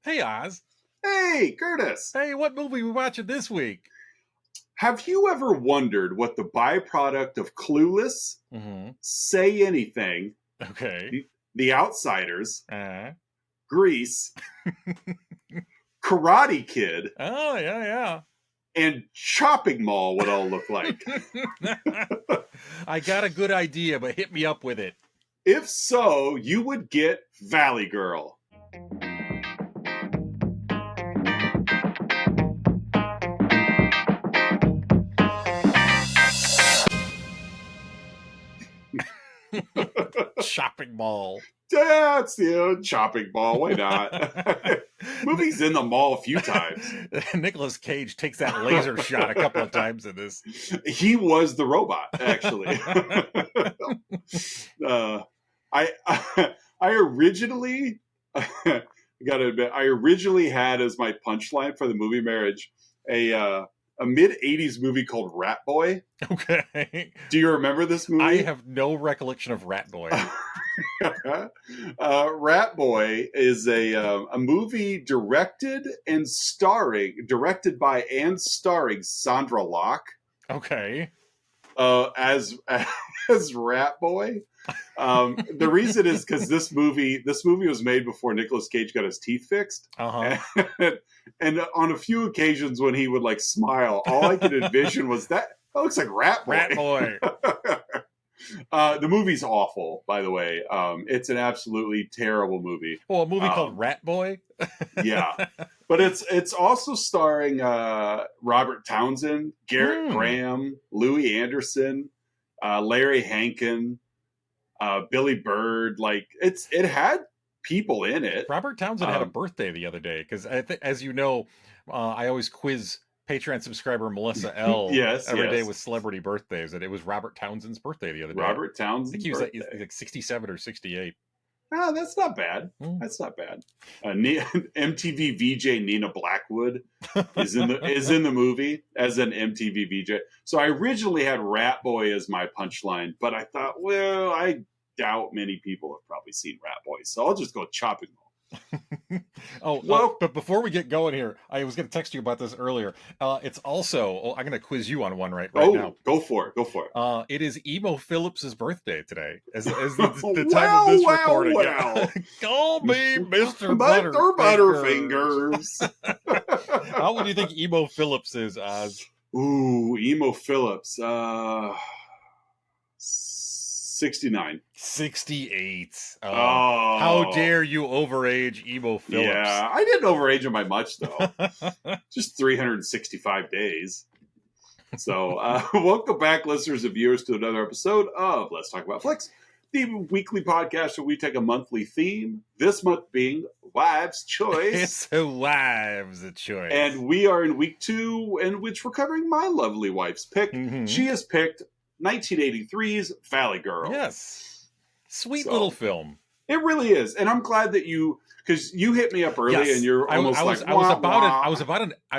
Hey, Oz. Hey, Curtis. Hey, what movie we watching this week? Have you ever wondered what the byproduct of Clueless, Say Anything, Okay. The Outsiders, Uh-huh. Grease, Karate Kid, Oh, yeah, and Chopping Mall would all look like? yeah. I got a good idea, but hit me up with it. If so, you would get Valley Girl. Shopping mall. That's the chopping mall. Why not? Movie's in the mall a few times. Nicolas Cage takes that laser shot a couple of times in this. He was the robot, actually. I originally, I gotta admit, I originally had as my punchline for the movie Marriage a mid-'80s movie called Rat Boy. Okay. Do you remember this movie? I have no recollection of Rat Boy. Rat Boy is a movie directed by and starring Sandra Locke. Okay. As Rat Boy. The reason is because this movie was made before Nicolas Cage got his teeth fixed. And on a few occasions when he would like smile, all I could envision was that looks like Rat Boy. Rat Boy. The movie's awful, by the way. It's an absolutely terrible movie. Oh, a movie called Rat Boy? Yeah. But it's also starring Robert Townsend, Garrett Graham, Louis Anderson, Larry Hankin, Billy Bird. Like it had people in it. Robert Townsend had a birthday the other day because as you know, I always quiz Patreon subscriber Melissa L. every day with celebrity birthdays, and it was Robert Townsend's birthday the other day. Robert Townsend's I think he was like 67 or 68. Oh, that's not bad. That's not bad. MTV VJ Nina Blackwood is in the movie as an MTV VJ. So I originally had Rat Boy as my punchline, but I thought, well, I doubt many people have probably seen Rat Boy, so I'll just go Chopping Mall. But before we get going here, I was going to text you about this earlier. It's also, I'm going to quiz you on one right now. Go for it. It is Emo Phillips's birthday today, as the time of this recording. Well. Call me Mr. Butterfingers. How old do you think Emo Phillips is, Oz? Ooh, Emo Phillips. 69. 68. How dare you overage Emo Phillips? Yeah, I didn't overage him by much, though. Just 365 days. So, welcome back, listeners and viewers, to another episode of Let's Talk About Flicks, the weekly podcast where we take a monthly theme, this month being Wives' Choice. It's a Wives' Choice. And we are in week 2, in which we're covering my lovely wife's pick. She has picked 1983's Valley Girl. Yes. Sweet little film. It really is. And I'm glad that because you hit me up early and you're almost I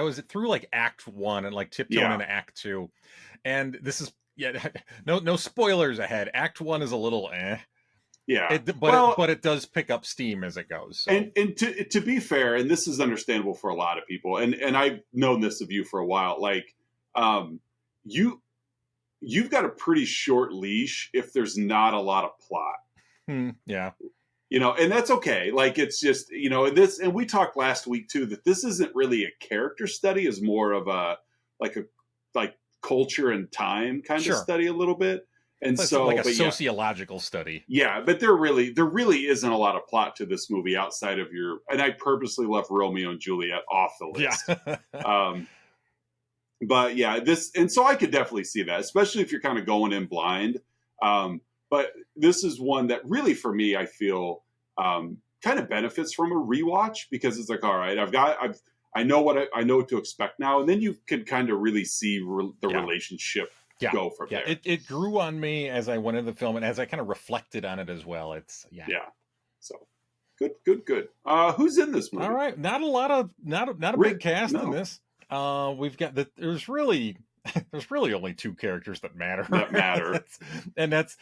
was through like Act 1 and like tiptoeing into Act 2. And this is, no spoilers ahead. Act 1 is a little Yeah. But it does pick up steam as it goes. So. And to be fair, and this is understandable for a lot of people, and I've known this of you for a while, like, you've got a pretty short leash if there's not a lot of plot. Yeah. And that's okay. Like, it's just, and we talked last week too, that this isn't really a character study, is more of a culture and time kind of study a little bit. And it's so like a sociological study. Yeah. But there really isn't a lot of plot to this movie outside of and I purposely left Romeo and Juliet off the list. Yeah. But yeah, and so I could definitely see that, especially if you're kind of going in blind. But this is one that really, for me, I feel kind of benefits from a rewatch, because it's like, all right, I know what to expect now, and then you can kind of really see the relationship go from there. It grew on me as I went into the film, and as I kind of reflected on it as well. So good. Who's in this movie? All right, not a big cast in this. We've got there's really only two characters that matter. And that's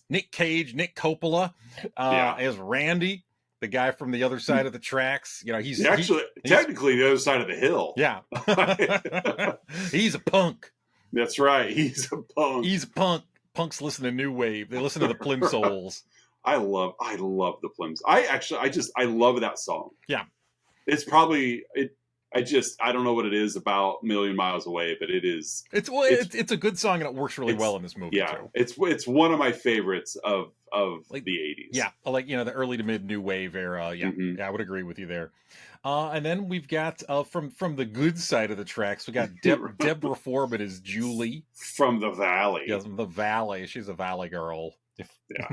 Nick Cage, Nick Coppola, as Randy, the guy from the other side of the tracks. You know, he's technically the other side of the hill. Yeah. He's a punk. That's right. He's a punk. He's a punk. Punks listen to new wave. They listen to the Plimsolls. I love the Plims. I love that song. Yeah. It's probably I don't know what it is about Million Miles Away, but it is. It's a good song and it works really well in this movie. Yeah, too. It's one of my favorites of like, the 80s. Yeah, like the early to mid new wave era. Yeah, yeah, I would agree with you there. And then we've got from the good side of the tracks, we got Deborah Foreman as Julie from the Valley. Yes, the Valley. She's a Valley girl. Yeah.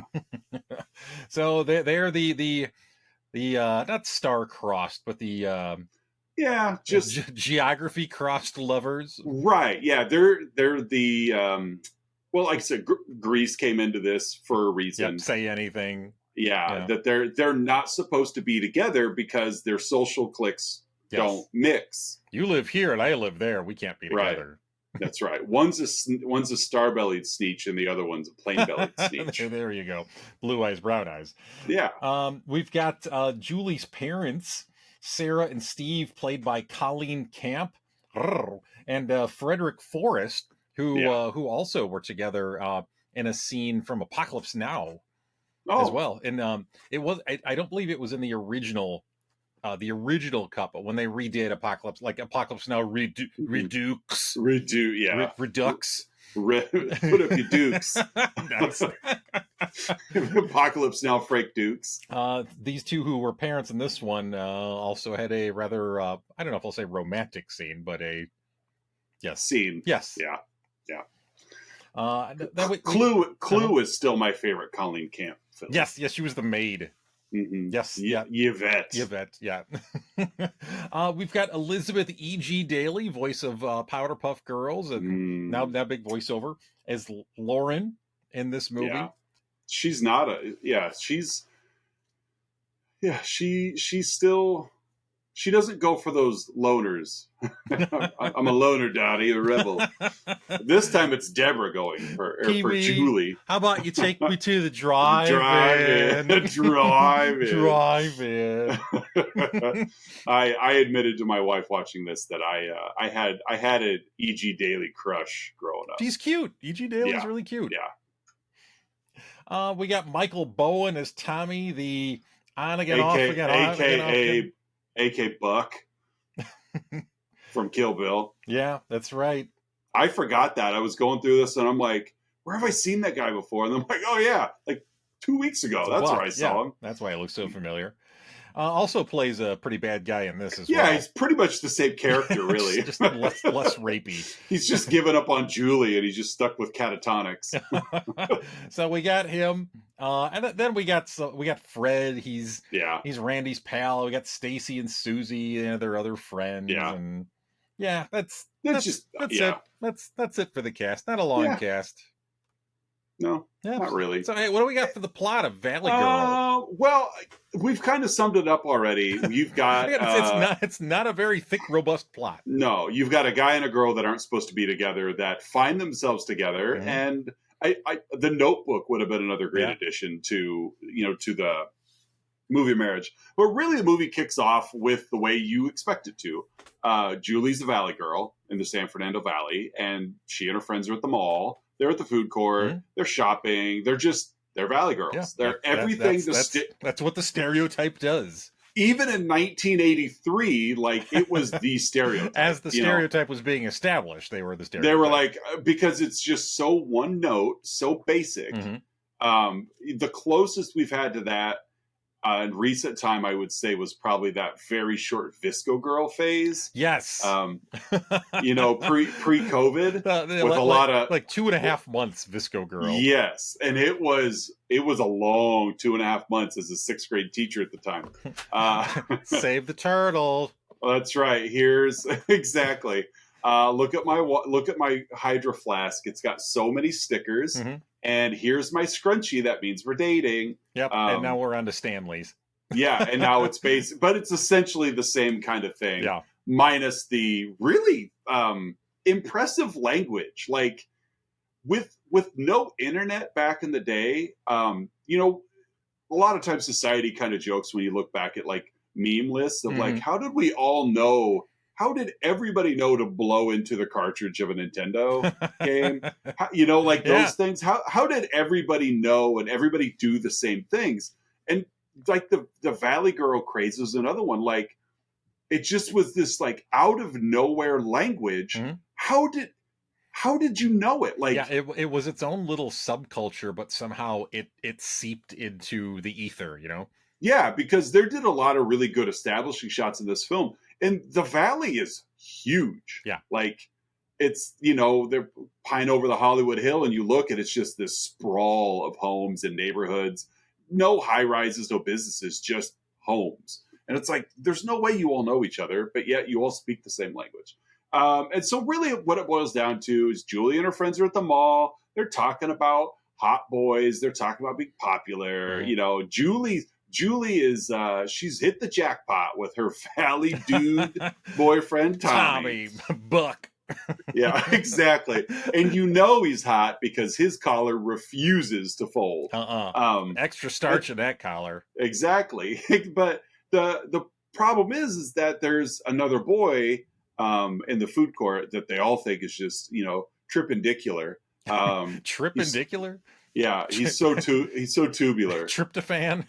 So they're the not star-crossed, but the just geography crossed lovers. Right. Yeah. They're the well, like I said, Grease came into this for a reason. Yep, say anything. Yeah, that they're not supposed to be together because their social cliques don't mix. You live here and I live there. We can't be together. Right. That's right. One's a star-bellied sneetch and the other one's a plain-bellied sneetch. There you go. Blue eyes, brown eyes. Yeah. We've got Julie's parents, Sarah and Steve, played by Colleen Camp, and Frederick Forrest, who also were together in a scene from Apocalypse Now as well. And it was I don't believe it was in the original couple when they redid Apocalypse Now Redux. Put up your dukes. Apocalypse Now Frank Dukes. These two who were parents in this one also had a rather I don't know if I'll say romantic scene, but scene. Yes. Yeah. Clue is still my favorite Colleen Camp film. Yes, she was the maid. Mm-hmm. Yes, Yvette, yeah. We've got Elizabeth E.G. Daly, voice of Powderpuff Girls, and now big voiceover as Lauren in this movie. Yeah. She's not she's still. She doesn't go for those loners. I'm a loner, Dottie, a rebel. This time it's Deborah going for Julie. How about you take me to the drive-in? Drive-in. I admitted to my wife watching this that I had an E.G. Daly crush growing up. He's cute. E.G. Daly's really cute. Yeah. We got Michael Bowen as Tommy, the on again, off again, AKA A.K. Buck from Kill Bill. Yeah, that's right. I forgot that. I was going through this and I'm like, where have I seen that guy before? And I'm like, oh yeah, like 2 weeks ago. That's where I saw him. That's why it looks so familiar. Also plays a pretty bad guy in this as well. Yeah, he's pretty much the same character, really. just less rapey. He's just given up on Julie and he's just stuck with catatonics. So we got him. And then we got Fred. He's Randy's pal. We got Stacy and Susie and their other friends. Yeah. And that's it. That's it for the cast. Not a long cast. No, not really. So, hey, what do we got for the plot of Valley Girl? Well, we've kind of summed it up already. You've got it's not a very thick, robust plot. No, you've got a guy and a girl that aren't supposed to be together that find themselves together, and the Notebook would have been another great addition to the movie Marriage. But really, the movie kicks off with the way you expect it to. Julie's a Valley Girl in the San Fernando Valley, and she and her friends are at the mall. They're at the food court. They're shopping. They're Valley Girls. Yeah, they're everything. That's what the stereotype does. Even in 1983, like it was the stereotype. As the stereotype was being established, they were the stereotype. They were like, because it's just so one note, so basic. The closest we've had to that in recent time, I would say, was probably that very short Visco Girl phase. Yes. Pre-COVID with a lot of 2.5 months Visco Girl. Yes. And it was a long 2.5 months as a 6th grade teacher at the time. Save the turtle. That's right. Here's exactly. Look at my Hydro Flask. It's got so many stickers. And here's my scrunchie. That means we're dating. Yep. And now we're on to Stanley's. Yeah. And now it's basic, but it's essentially the same kind of thing. Yeah. Minus the really impressive language. Like with no internet back in the day, a lot of times society kind of jokes when you look back at like meme lists of like, Mhm. how did we all know? How did everybody know to blow into the cartridge of a Nintendo game? How, you know, like Yeah. those things. How did everybody know and everybody do the same things? And like the Valley Girl craze is another one. Like it just was this like out of nowhere language. Mhm. How did you know it? Like Yeah, it was its own little subculture, but somehow it seeped into the ether, you know? yeah, because there did a lot of really good establishing shots in this film. And the valley is huge. Yeah. Like it's, you know, they're pine over the Hollywood Hill and you look and it's just this sprawl of homes and neighborhoods. No high rises, no businesses, just homes. And it's like, there's no way you all know each other, but yet you all speak the same language. And so really what it boils down to is Julie and her friends are at the mall. They're talking about hot boys. They're talking about being popular. Mhm. You know, Julie is she's hit the jackpot with her Valley dude boyfriend Tommy. Buck. Yeah, exactly. And you know he's hot because his collar refuses to fold. Extra starch in that collar. Exactly. But the problem is that there's another boy in the food court that they all think is just, you know, tripendicular. Tripendicular? Yeah, he's so tubular. Tryptophan?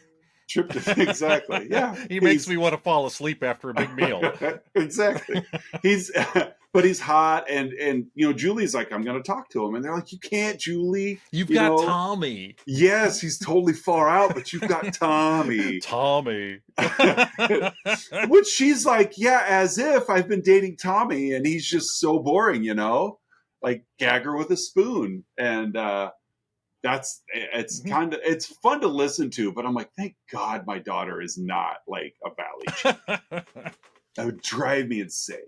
Exactly. Yeah. He makes me want to fall asleep after a big meal. Exactly. But he's hot and you know, Julie's like, I'm gonna talk to him. And they're like, you can't, Julie. You've got Tommy. Yes, he's totally far out, but you've got Tommy. Tommy. Which she's like, yeah, as if I've been dating Tommy and he's just so boring, you know? Like gag her with a spoon. And it's fun to listen to, but I'm like, thank God my daughter is not like a valley chick. That would drive me insane.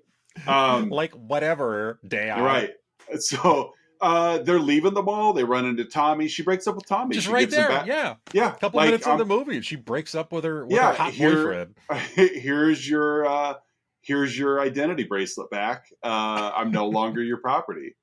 Like whatever, Dad. Right. So they're leaving the mall. They run into Tommy. She breaks up with Tommy. Just she right gives him there. back. Yeah. Yeah. A couple minutes in the movie, and she breaks up with her hot boyfriend. Here's your identity bracelet back. I'm no longer your property.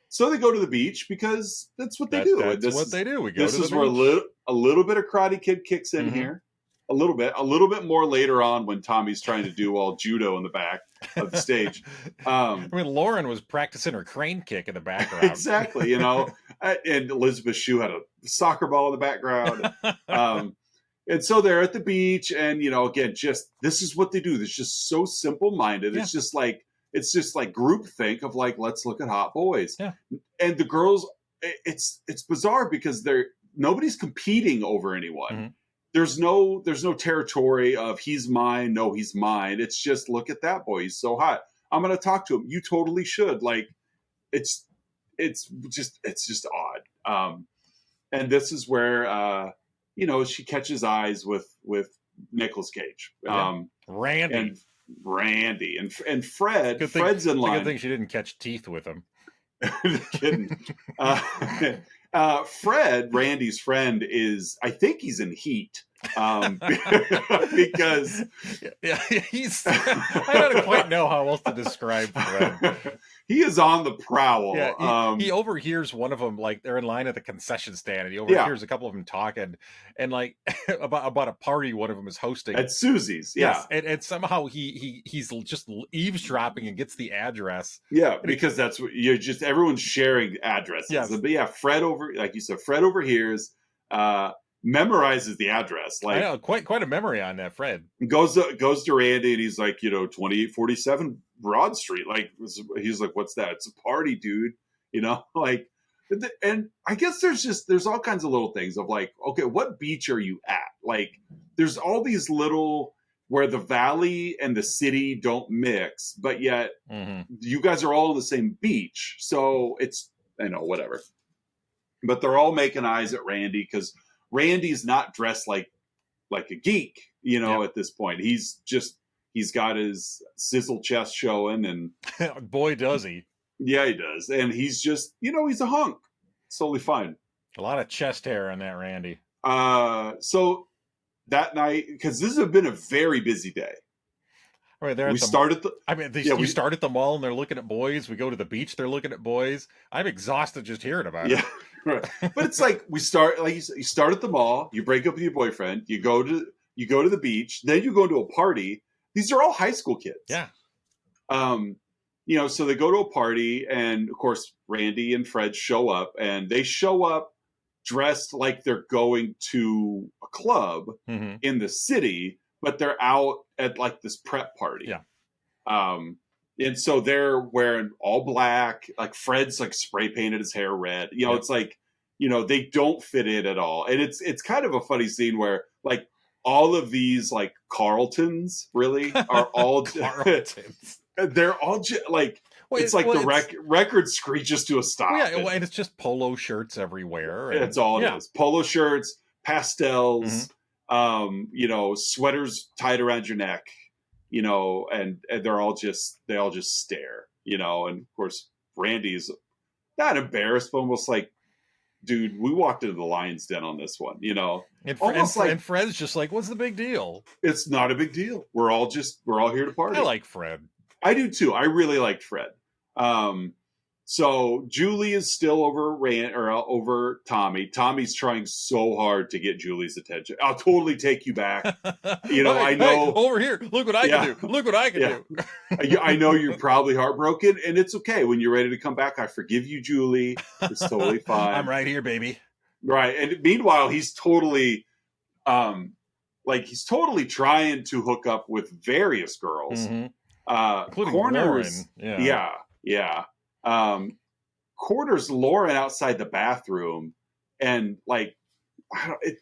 So they go to the beach because that's what they do. That's what they do. We go to the beach. This is where a little bit of Karate Kid kicks in here. A little bit more later on when Tommy's trying to do all judo in the back of the stage. I mean, Lauren was practicing her crane kick in the background. Exactly, you know, and Elizabeth Shue had a soccer ball in the background. And so they're at the beach, and you know, again, just this is what they do. It's just so simple-minded. Yeah. It's just like groupthink of like, let's look at hot boys. Yeah. And the girls, it's bizarre because nobody's competing over anyone. Mm-hmm. There's no territory of he's mine, no, he's mine. It's just look at that boy, he's so hot. I'm gonna talk to him. You totally should. Like, it's just odd. And this is where you know, she catches eyes with Nicolas Cage. Randy and Fred. Fred's in line. Good thing she didn't catch teeth with him. Kidding. Fred, Randy's friend, I think he's in Heat. Because he's I don't quite know how else to describe Fred. He is on the prowl. Yeah, he overhears one of them, like they're in line at the concession stand, and he overhears a couple of them talking, and like about a party one of them is hosting at Susie's. Yeah, yes, and somehow he's just eavesdropping and gets the address. Yeah, because that's what everyone's sharing addresses. Yes. But yeah, Fred like you said, Fred overhears. Memorizes the address. Like, I know, quite a memory on that. Fred goes to Randy and he's like, 2847 Broad Street. Like, he's like, what's that? It's a party, dude. You know, like, and I guess there's all kinds of little things of like, okay, what beach are you at? Like, there's all these little where the valley and the city don't mix, but yet you guys are all on the same beach. So it's, whatever. But they're all making eyes at Randy because Randy's not dressed like a geek, at this point. He's got his sizzle chest showing, and boy does he. Yeah, he does. And he's just, he's a hunk. It's totally fine. A lot of chest hair on that Randy. So that night, because this has been a very busy day. Right there We at the. start at the I mean, yeah you we start at the mall and they're looking at boys. We go to the beach, they're looking at boys. I'm exhausted just hearing about yeah right. But it's like we start like you start at the mall. You break up with your boyfriend. You go to the beach. Then you go to a party. These are all high school kids. Yeah. So they go to a party, and of course, Randy and Fred show up, and they show up dressed like they're going to a club Mm-hmm. in the city, but they're out at like this prep party. Yeah. And so they're wearing all black, like Fred's like spray painted his hair red. Yep. It's like, they don't fit in at all. And it's kind of a funny scene where like all of these like Carltons really are all Carltons. they're all like it's like the record screeches to a stop. Well, yeah, and it's just polo shirts everywhere. And, that's all it is. Polo shirts, pastels, Mm-hmm. Sweaters tied around your neck, and they all just stare, and of course Randy's not embarrassed, but almost like, dude, we walked into the lion's den on this one, and Fred's just like, what's the big deal? It's not a big deal. We're all here to party. I like Fred. I do too. I really liked Fred. So Julie is still over Tommy. Tommy's trying so hard to get Julie's attention. I'll totally take you back. I know. Over here. Look what I can do. Look what I can do. I know you're probably heartbroken, and it's okay. When you're ready to come back, I forgive you, Julie. It's totally fine. I'm right here, baby. Right. And meanwhile, he's totally trying to hook up with various girls. Mm-hmm. Including Corners, Lauren. Yeah. Corners Lauren outside the bathroom, and like,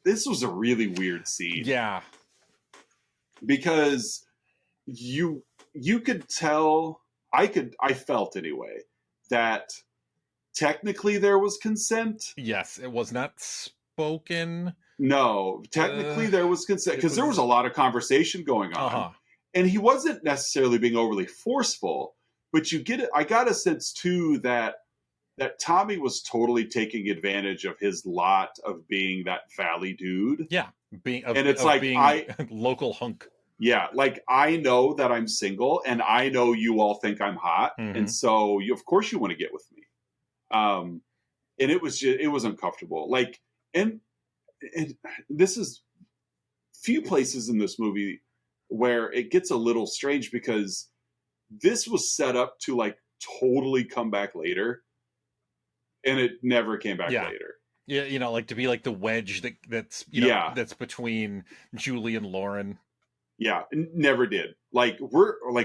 this was a really weird scene. Yeah, because you could tell, I felt anyway, that technically there was consent. Yes, it was not spoken. No, technically there was consent because there was a lot of conversation going on. Uh-huh. And he wasn't necessarily being overly forceful, but you get it. I got a sense too that Tommy was totally taking advantage of his lot of being that valley dude. Yeah, being local hunk. Yeah, like I know that I'm single, and I know you all think I'm hot, and so of course you want to get with me. And it was uncomfortable. Like, and this is few places in this movie where it gets a little strange, because this was set up to like totally come back later, and it never came back later. Yeah, like to be like the wedge that's that's between Julie and Lauren. Yeah, never did. Like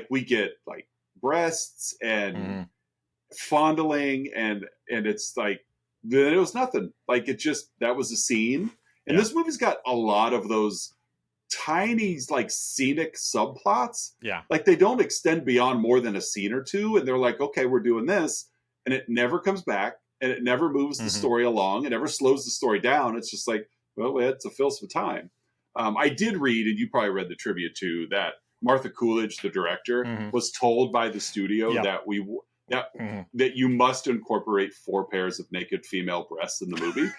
we get like breasts and fondling, and it's like then it was nothing. Like that was a scene. And this movie's got a lot of those tiny like scenic subplots. Yeah. Like they don't extend beyond more than a scene or two, and they're like, okay, we're doing this, and it never comes back, and it never moves the story along, it never slows the story down. It's just like, well, it's to fill some time. I did read, and you probably read the trivia too, that Martha Coolidge, the director, was told by the studio that you must incorporate 4 pairs of naked female breasts in the movie.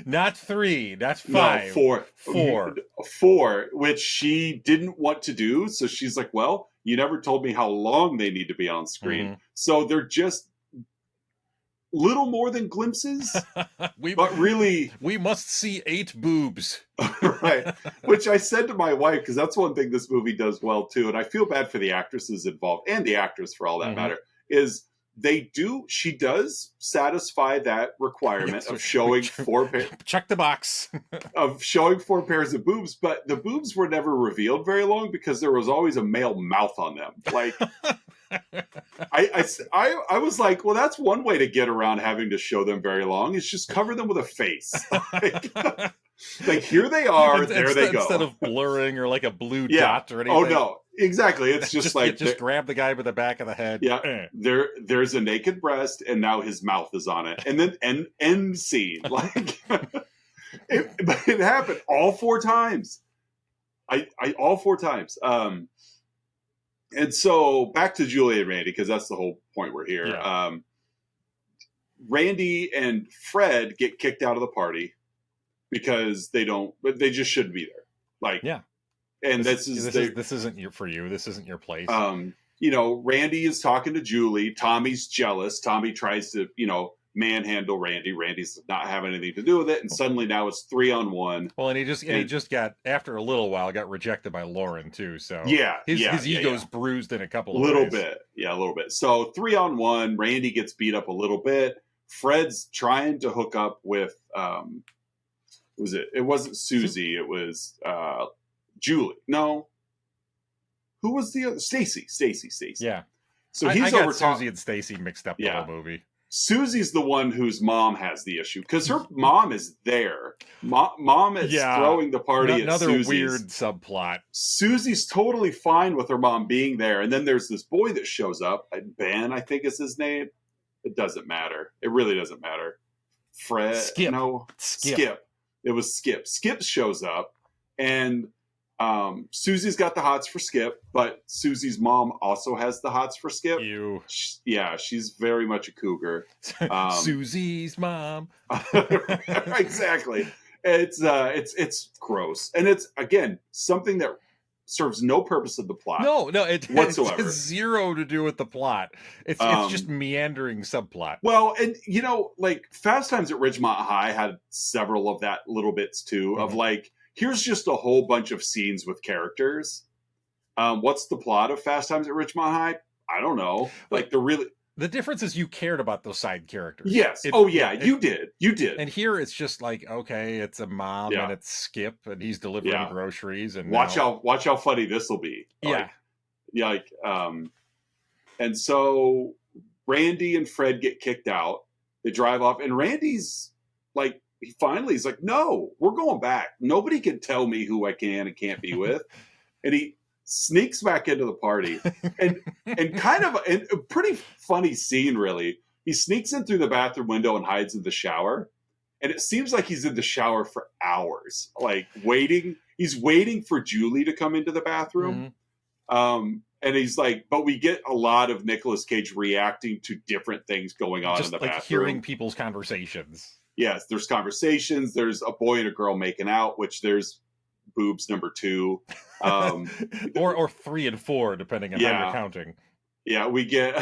Not 3, that's 5. No, 4, which she didn't want to do. So she's like, well, you never told me how long they need to be on screen. So they're just little more than glimpses, but really we must see 8 boobs. Right. Which I said to my wife, because that's one thing this movie does well too, and I feel bad for the actresses involved, and the actors for all that matter, is she does satisfy that requirement of showing 4 pairs. Check the box. Of showing 4 pairs of boobs, but the boobs were never revealed very long because there was always a male mouth on them. Like, I was like, well, that's one way to get around having to show them very long, is just cover them with a face. Like here they are, there they go. Instead of blurring or like a blue dot or anything. Oh no, exactly. It's just like just grab the guy by the back of the head. Yeah, there's a naked breast, and now his mouth is on it, and then end scene. Like, but it happened all 4 times. I all 4 times. And so back to Julie and Randy, because that's the whole point we're here. Yeah. Randy and Fred get kicked out of the party because they just shouldn't be there. Like, and this isn't for you. This isn't your place. Randy is talking to Julie. Tommy's jealous. Tommy tries to, manhandle Randy. Randy's not having anything to do with it, and suddenly now it's 3-on-1. Well, and he just got, after a little while, got rejected by Lauren too. So his ego's bruised in a couple of ways. A little bit. So 3-on-1. Randy gets beat up a little bit. Fred's trying to hook up with it wasn't Susie, it was Julie. No. Who was the other? Stacy. Yeah. So he's I got Susie and Stacy mixed up the whole movie. Susie's the one whose mom has the issue because her mom is there. Mom is throwing the party at Susie's. Another weird subplot. Susie's totally fine with her mom being there. And then there's this boy that shows up. Ben, I think is his name. It doesn't matter. It really doesn't matter. Fred. Skip. No. Skip. It was Skip. Skip shows up. And Susie's got the hots for Skip, but Susie's mom also has the hots for Skip. Ew. She's very much a cougar. Susie's mom. Exactly. It's gross, and it's again something that serves no purpose of the plot. No, it whatsoever. It has zero to do with the plot. It's just meandering subplot. Well, and like Fast Times at Ridgemont High had several of that little bits too, of like, here's just a whole bunch of scenes with characters. What's the plot of Fast Times at Ridgemont High? I don't know. Like the difference is you cared about those side characters. Yes. You did. You did. And here it's just like, okay, it's a mom and it's Skip and he's delivering groceries and watch how funny this will be. And so Randy and Fred get kicked out. They drive off, and Randy's like, he's like, no, we're going back. Nobody can tell me who I can and can't be with. And he sneaks back into the party, and kind of a pretty funny scene, really. He sneaks in through the bathroom window and hides in the shower. And it seems like he's in the shower for hours, like waiting. He's waiting for Julie to come into the bathroom. And he's like, but we get a lot of Nicolas Cage reacting to different things going on in the bathroom. Hearing people's conversations. Yes, there's conversations. There's a boy and a girl making out, which there's boobs number 2. or 3 and 4, depending on how you're counting. Yeah, we get,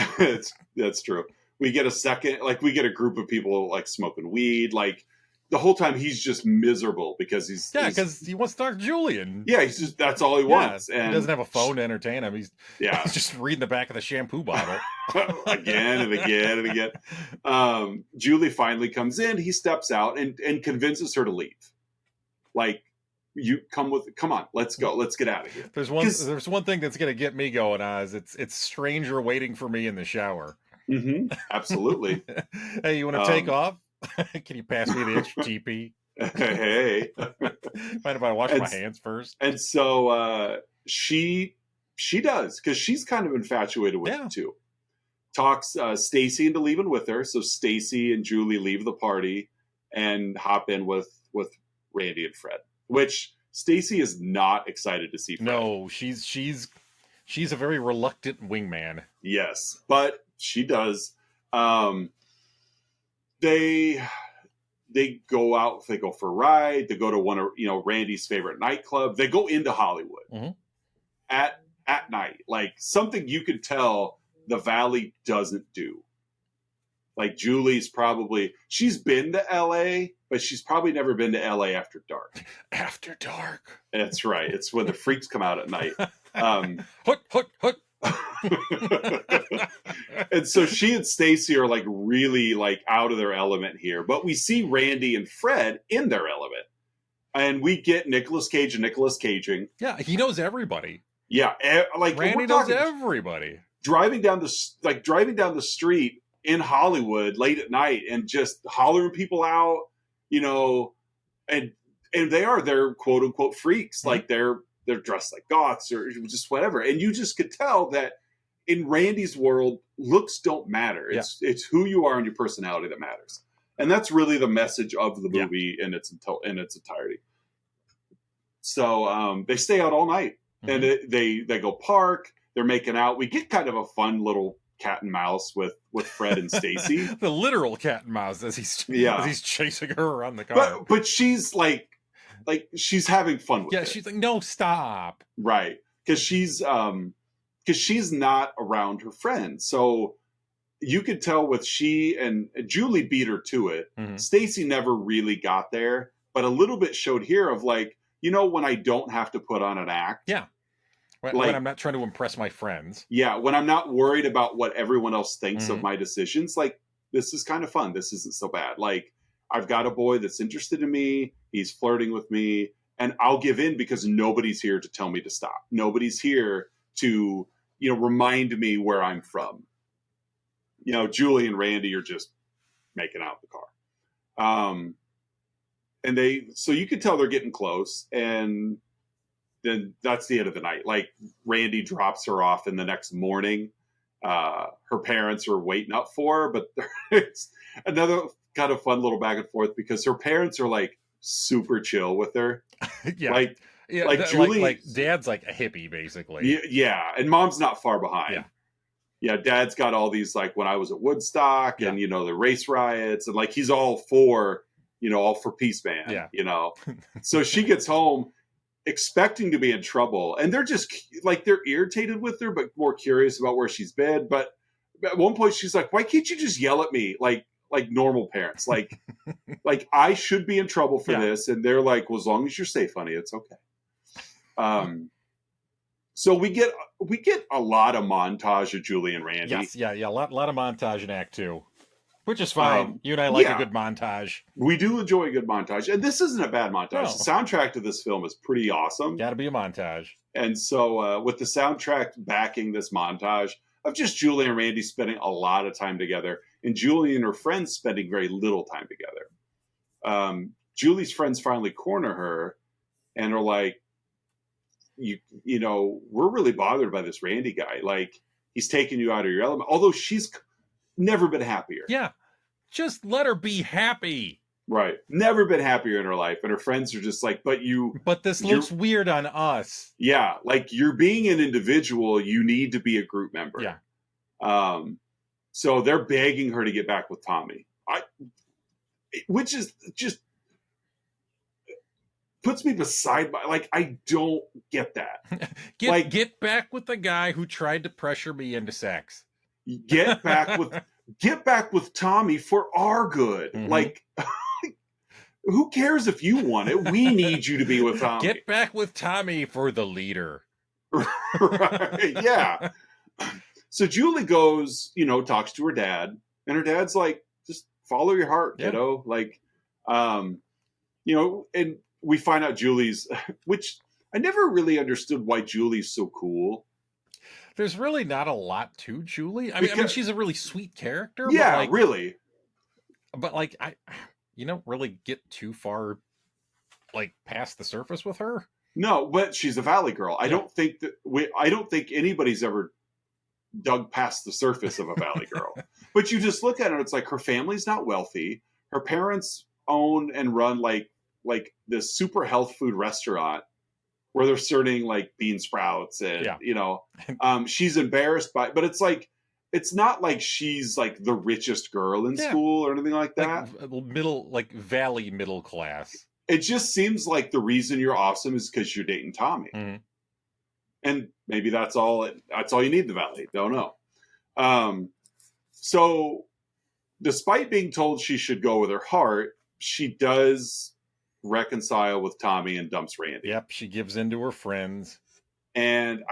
that's true. We get a second, like we get a group of people like smoking weed. Like the whole time he's just miserable because because he wants to talk to Julian. Yeah, he's just, that's all he wants. And he doesn't have a phone to entertain him. He's just reading the back of the shampoo bottle. Again and again and again. Julie finally comes in. He steps out and convinces her to leave. Like, you come on, let's go. Let's get out of here. There's one thing that's going to get me going, Oz. It's stranger waiting for me in the shower. Absolutely. Hey, you want to take off? Can you pass me the HTTP? Hey. Mind if I wash my hands first? And so she does, because she's kind of infatuated with him too. Talks Stacy into leaving with her. So Stacy and Julie leave the party and hop in with Randy and Fred, which Stacy is not excited to see Fred. No, she's a very reluctant wingman. Yes, but she does. They go out. They go for a ride. They go to one of Randy's favorite nightclub. They go into Hollywood at night, like something you could tell the Valley doesn't do. Like Julie's she's been to LA, but she's probably never been to LA after dark. After dark. That's right. It's when the freaks come out at night. Hook. And so she and Stacy are like really like out of their element here, but we see Randy and Fred in their element, and we get Nicolas Cage and Nicolas Caging. Yeah, he knows everybody. Yeah, like Randy knows everybody. Driving down the street in Hollywood late at night and just hollering people out, and they're quote unquote freaks, like they're dressed like goths or just whatever. And you just could tell that in Randy's world, looks don't matter. It's who you are and your personality that matters. And that's really the message of the movie in its entirety. So they stay out all night and they go park. They're making out. We get kind of a fun little cat and mouse with Fred and Stacy. The literal cat and mouse as he's chasing her around the car. But she's like like she's having fun with it. Yeah, she's like, no, stop. Right. Because she's not around her friends. So you could tell with she and Julie beat her to it. Mm-hmm. Stacy never really got there, but a little bit showed here of like, when I don't have to put on an act. Yeah. When I'm not trying to impress my friends. Yeah. When I'm not worried about what everyone else thinks of my decisions, like, this is kind of fun. This isn't so bad. Like, I've got a boy that's interested in me. He's flirting with me. And I'll give in because nobody's here to tell me to stop. Nobody's here to, remind me where I'm from. Julie and Randy are just making out in the car. So you could tell they're getting close. And then that's the end of the night. Like, Randy drops her off, and the next morning, her parents are waiting up for her. But it's another kind of fun little back and forth because her parents are like super chill with her. Yeah. Julie, like dad's like a hippie basically. Yeah. And mom's not far behind. Yeah. Dad's got all these, like, when I was at Woodstock and, the race riots, and like, he's all for peace, man. Yeah. So she gets home expecting to be in trouble, and they're just like, they're irritated with her, but more curious about where she's been. But at one point she's like, why can't you just yell at me? Like normal parents, like I should be in trouble for this. And they're like, well, as long as you're safe, honey, it's okay. So we get a lot of montage of Julie and Randy. Yes, yeah, a lot of montage in Act 2, which is fine. You and I like a good montage. We do enjoy a good montage, and this isn't a bad montage. No. The soundtrack to this film is pretty awesome. Got to be a montage. And so with the soundtrack backing this montage of just Julie and Randy spending a lot of time together, and Julie and her friends spending very little time together. Julie's friends finally corner her and are like, we're really bothered by this Randy guy. Like, he's taking you out of your element. Although she's never been happier. Yeah. Just let her be happy. Right. Never been happier in her life. And her friends are just like, but this looks weird on us. Yeah. Like, you're being an individual. You need to be a group member. Yeah. So they're begging her to get back with Tommy. Which is just puts me beside my, like, I don't get that. Get back with the guy who tried to pressure me into sex. Get back with Tommy for our good. Mm-hmm. Like, who cares if you want it? We need you to be with Tommy. Get back with Tommy for the leader. Right, yeah. So Julie goes, talks to her dad, and her dad's like, just follow your heart, kiddo. Like, and we find out Julie's, which I never really understood why Julie's so cool. There's really not a lot to Julie. I mean, she's a really sweet character. Yeah, really. But like, you don't really get too far, like, past the surface with her. No, but she's a Valley girl. Yeah. I don't think anybody's ever dug past the surface of a Valley girl. But you just look at it, it's like her family's not wealthy. Her parents own and run like this super health food restaurant where they're serving like bean sprouts and she's embarrassed by, but it's like, it's not like she's like the richest girl in school or anything like that. Like Valley middle class. It just seems like the reason you're awesome is because you're dating Tommy. Mm-hmm. And maybe that's all you need in the Valley. Don't know. So despite being told she should go with her heart, she does reconcile with Tommy and dumps Randy. Yep, she gives in to her friends. And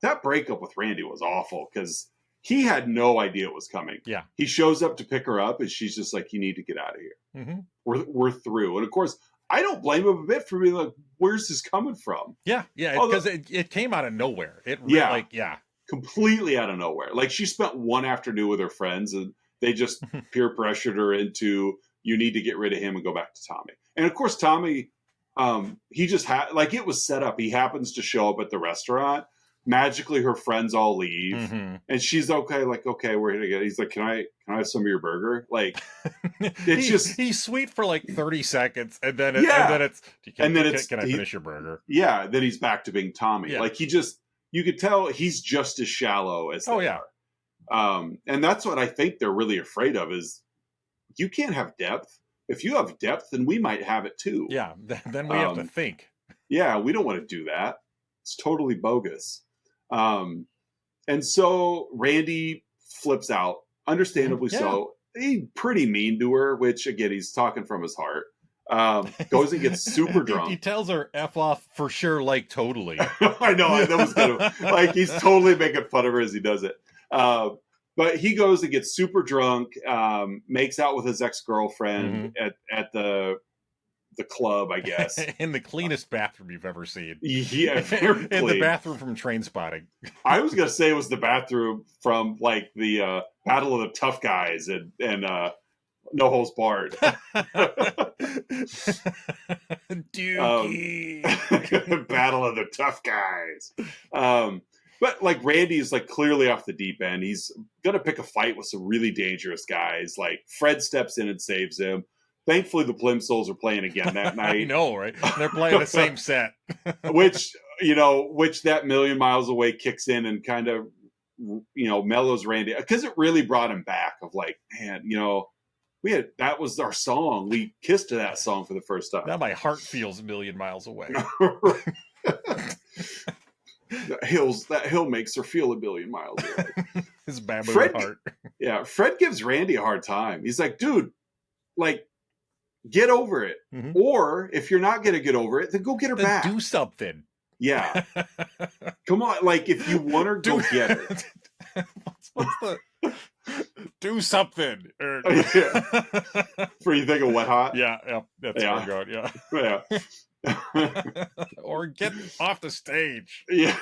that breakup with Randy was awful because he had no idea it was coming. Yeah. He shows up to pick her up and she's just like, you need to get out of here. Mm-hmm. We're through. And of course, I don't blame him a bit for being like, where's this coming from? Yeah, because it came out of nowhere. Completely out of nowhere. Like, she spent one afternoon with her friends and they just peer pressured her into, you need to get rid of him and go back to Tommy. And of course, Tommy, he just it was set up. He happens to show up at the restaurant. Magically, her friends all leave, and she's okay. Like, okay, we're here together. He's like, can I have some of your burger? Like, it's he's sweet for like 30 seconds, and then it's can I finish your burger? Yeah. Then he's back to being Tommy. Yeah. Like, you could tell he's just as shallow as they are. And that's what I think they're really afraid of is you can't have depth. if you have depth, then we might have it too. Yeah, then we have to think. Yeah, we don't want to do that. It's totally bogus. And so Randy flips out, understandably so. He's pretty mean to her, which, again, he's talking from his heart. Goes and gets super drunk. He tells her F off for sure, like totally. I know, that was kind of like he's totally making fun of her as he does it. But he goes and gets super drunk, makes out with his ex-girlfriend at the club, I guess. In the cleanest bathroom you've ever seen. Yeah, very clean. In the bathroom from Trainspotting. I was going to say it was the bathroom from like the Battle of the Tough Guys and No Holds Barred. Dookie. Battle of the Tough Guys. But like Randy's like clearly off the deep end. He's going to pick a fight with some really dangerous guys. Like Fred steps in and saves him. Thankfully, the Plimsolls are playing again that night. I know, right? They're playing the same set. which that Million Miles Away kicks in and kind of, mellows Randy. Because it really brought him back of like, man, that was our song. We kissed to that song for the first time. Now my heart feels a million miles away. That hill makes her feel a billion miles away. His baboon heart. Yeah, Fred gives Randy a hard time. He's like, dude, like, get over it. Mm-hmm. Or if you're not going to get over it, then go get her back. Do something. Yeah. Come on. Like, if you want her, go get her. What's the... Do something. For you think of Wet Hot? Yeah. That's where we're going. Yeah. Or get off the stage. Yeah.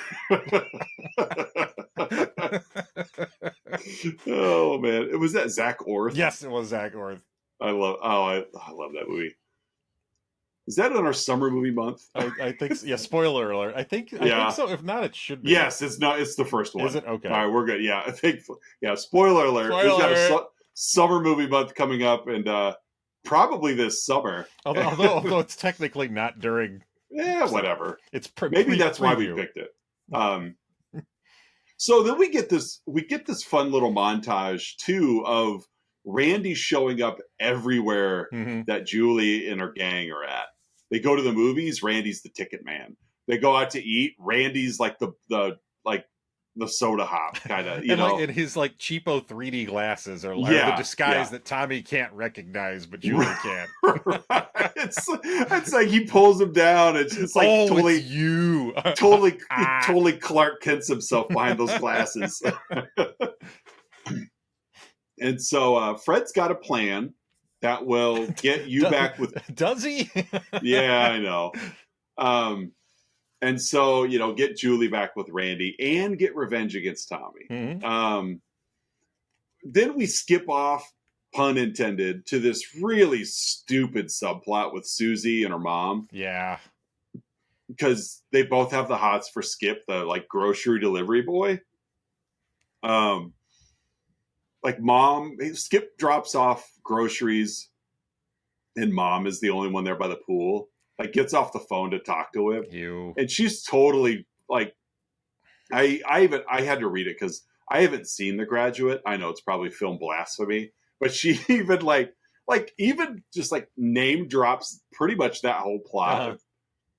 Oh, man. Was that Zach Orth? Yes, it was Zach Orth. I love that movie. Is that in our summer movie month? I think so. Yeah, spoiler alert. I think so. If not, it should be. Yes, it's not. It's the first one. Is it? Okay. All right, we're good. Yeah, I think. Yeah, spoiler alert. We've got a summer movie month coming up, and probably this summer. Although it's technically not during. Yeah, whatever. It's maybe that's why we picked it. So then we get this fun little montage too of Randy showing up everywhere that Julie and her gang are at. They go to the movies, Randy's the ticket man. They go out to eat, Randy's like the soda hop kind of, and his like cheapo 3D glasses are the disguise that Tommy can't recognize, but Julie can. It's like he pulls him down. It's like totally it's you, totally Clark Kent's himself behind those glasses. And so Fred's got a plan that will get you back with... Does he? Yeah, I know. And so, get Julie back with Randy and get revenge against Tommy. Mm-hmm. Then we skip off, pun intended, to this really stupid subplot with Susie and her mom. Yeah. Because they both have the hots for Skip, the like grocery delivery boy. Skip drops off groceries and mom is the only one there by the pool. Like gets off the phone to talk to him. And she's totally like, I had to read it because I haven't seen The Graduate. I know it's probably film blasphemy, but she even even just like name drops pretty much that whole plot of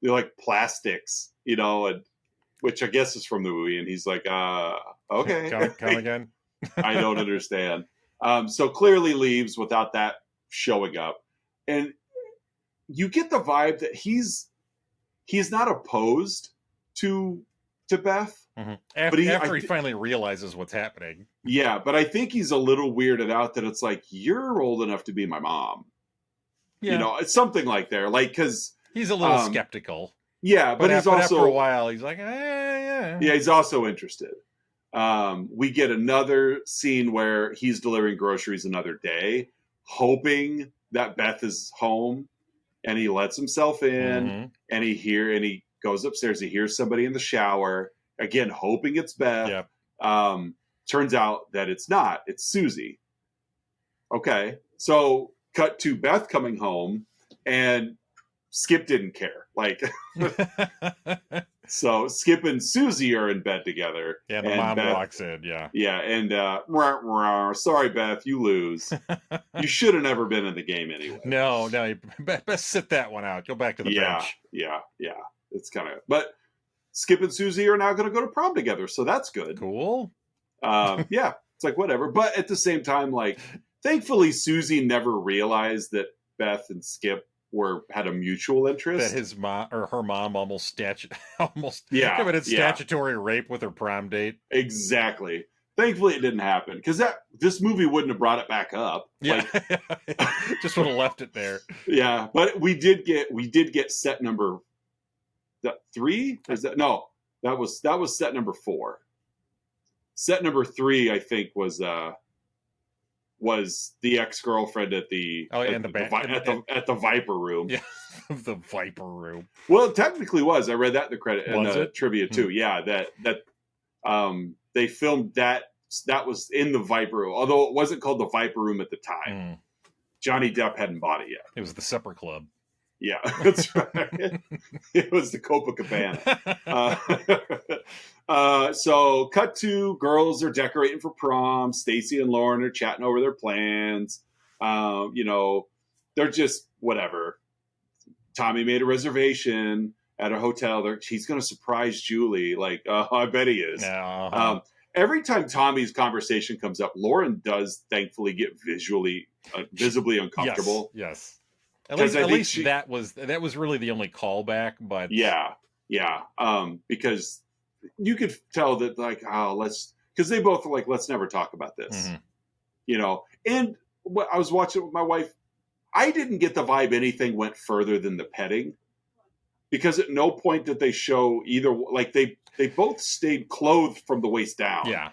like plastics, and which I guess is from the movie. And he's like, okay. Come again. I don't understand. So clearly leaves without that showing up. And you get the vibe that he's not opposed to Beth. Mm-hmm. After he finally realizes what's happening. Yeah, but I think he's a little weirded out that it's like, you're old enough to be my mom. Yeah. It's something like there. Like, because... He's a little skeptical. Yeah, but he's also... After a while, he's like, yeah. Yeah, he's also interested. We get another scene where he's delivering groceries another day, hoping that Beth is home, and he lets himself in, and he goes upstairs. He hears somebody in the shower, again, hoping it's Beth. Yep. Turns out that it's not. It's Susie. Okay, so cut to Beth coming home, and Skip didn't care. Like, So Skip and Susie are in bed together. Yeah, the mom walks in, yeah. Yeah, and sorry, Beth, you lose. You should have never been in the game anyway. No, best sit that one out. Go back to the bench. Yeah. It's kind of... But Skip and Susie are now going to go to prom together, so that's good. Cool. Yeah, it's like, whatever. But at the same time, like, thankfully, Susie never realized that Beth and Skip had a mutual interest. That his mom or her mom almost committed statutory rape with her prom date. Exactly. Thankfully, it didn't happen, because this movie wouldn't have brought it back up. Yeah, just would have left it there. Yeah, but we did get set number 3. Is that no? That was set number 4. Set number 3, I think, was the ex-girlfriend at the Viper Room. Yeah, the Viper Room. Well, it technically was. I read that in the credit and the trivia too. Yeah, that they filmed that. That was in the Viper Room, although it wasn't called the Viper Room at the time. Johnny Depp hadn't bought it yet. It was the Supper Club. Yeah, that's right. It was the Copacabana. So cut to girls are decorating for prom. Stacy and Lauren are chatting over their plans. They're just whatever. Tommy made a reservation at a hotel. He's going to surprise Julie. Like, I bet he is. Every time Tommy's conversation comes up, Lauren does thankfully get visibly uncomfortable. Yes. At least that was really the only callback, but yeah. Because you could tell that, like, because they both are like, let's never talk about this, And I was watching it with my wife. I didn't get the vibe anything went further than the petting, because at no point did they show either. Like they both stayed clothed from the waist down. Yeah.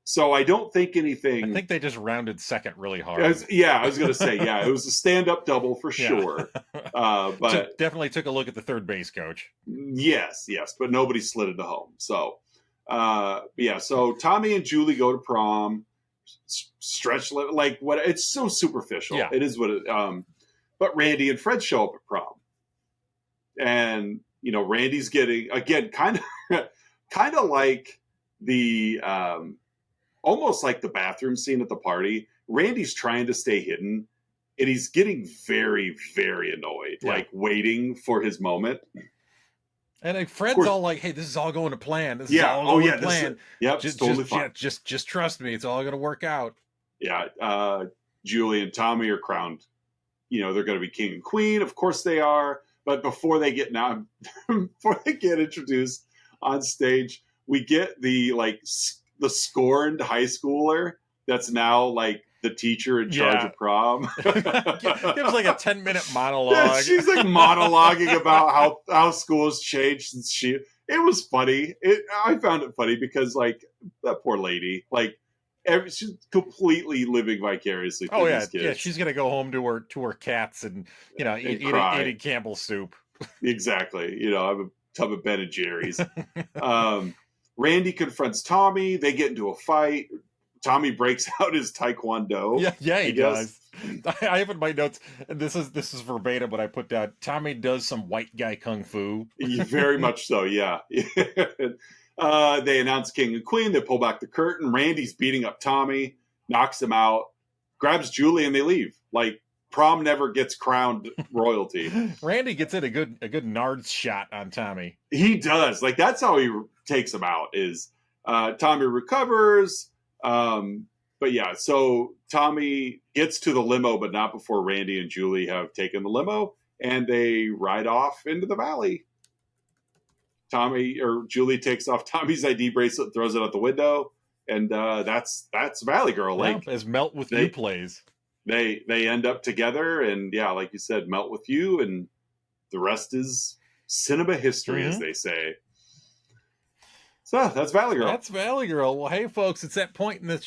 So I don't think anything. I think they just rounded second really hard. I was going to say, it was a stand-up double for sure. But definitely took a look at the third base coach. Yes, but nobody slid it to home. So, so Tommy and Julie go to prom. Stretch like what? It's so superficial. Yeah. It is what it. But Randy and Fred show up at prom, and Randy's getting again kind of like the. Almost like the bathroom scene at the party. Randy's trying to stay hidden, and he's getting very, very annoyed, like waiting for his moment. And Fred's all like, "Hey, this is all going to plan. This is all going to plan. Just totally fine. Just trust me. It's all going to work out." Yeah. Julie and Tommy are crowned. They're going to be king and queen. Of course they are. But before they get introduced on stage, we get the scorned high schooler that's now like the teacher in charge of prom. It was like a 10-minute monologue. Yeah, she's like monologuing about how school has changed since it was funny. I found it funny because like that poor lady, like she's completely living vicariously through these kids. Yeah, she's gonna go home to her cats and eating Campbell's soup. Exactly. I have a tub of Ben and Jerry's. Randy confronts Tommy. They get into a fight. Tommy breaks out his taekwondo. Yeah, he does. I have in my notes, and this is verbatim what I put down. Tommy does some white guy kung fu. Very much so, yeah. They announce king and queen. They pull back the curtain. Randy's beating up Tommy, knocks him out, grabs Julie, and they leave. Like, prom never gets crowned royalty. Randy gets in a good Nards shot on Tommy. He does. Like, that's how he takes him out. Is Tommy recovers. But yeah, so Tommy gets to the limo, but not before Randy and Julie have taken the limo, and they ride off into the valley. Julie takes off Tommy's ID bracelet, throws it out the window, and that's Valley Girl. Like, as Melt With You plays. They end up together, and yeah, like you said, Melt With You, and the rest is cinema history, as they say. So that's Valley Girl. That's Valley Girl. Well, hey, folks, it's that point in the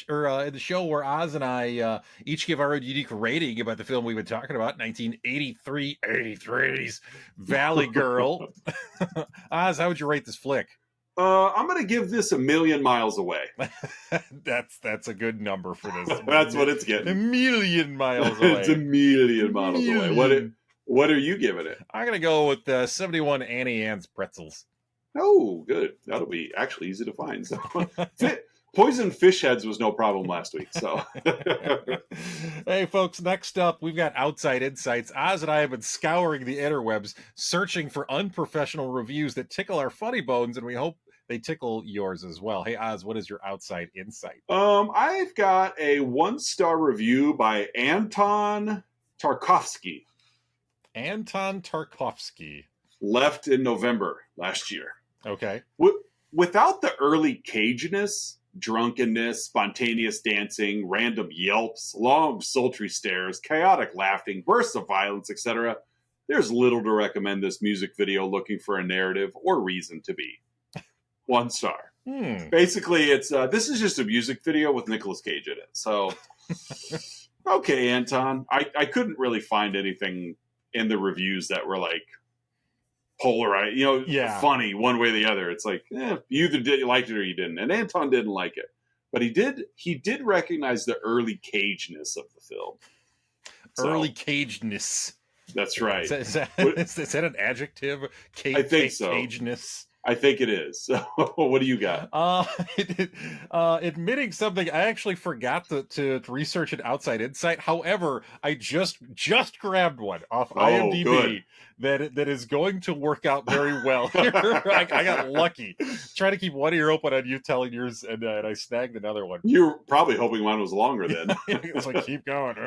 show where Oz and I each give our unique rating about the film we've been talking about, 1983's Valley Girl. Oz, how would you rate this flick? I'm going to give this 1,000,000 miles away. That's a good number for this. That's what it's getting. 1,000,000 miles away. It's 1,000,000 miles away. What are you giving it? I'm going to go with 71 Annie Ann's pretzels. Oh, good. That'll be actually easy to find. So, poisoned fish heads was no problem last week. So, hey, folks, next up, we've got Outside Insights. Oz and I have been scouring the interwebs, searching for unprofessional reviews that tickle our funny bones, and we hope they tickle yours as well. Hey, Oz, what is your Outside Insight? I've got a 1-star review by Anton Tarkovsky. Anton Tarkovsky. Left in November last year. Okay. Without the early caginess, drunkenness, spontaneous dancing, random yelps, long sultry stares, chaotic laughing, bursts of violence, etc., there's little to recommend this music video looking for a narrative or reason to be. 1 star. Basically, it's this is just a music video with Nicolas Cage in it. So, okay, Anton. I couldn't really find anything in the reviews that were like polarized, funny one way or the other. It's like, you either liked it or you didn't. And Anton didn't like it, but he did recognize the early cageness of the film. Early cageness. That's right. Is that an adjective? I think so. Cageness. I think it is. So, what do you got? Admitting something, I actually forgot to research an Outside Insight. However, I just grabbed one off IMDb that is going to work out very well. I got lucky. Trying to keep one ear open on you telling yours, and I snagged another one. You're probably hoping mine was longer then. It's like, keep going.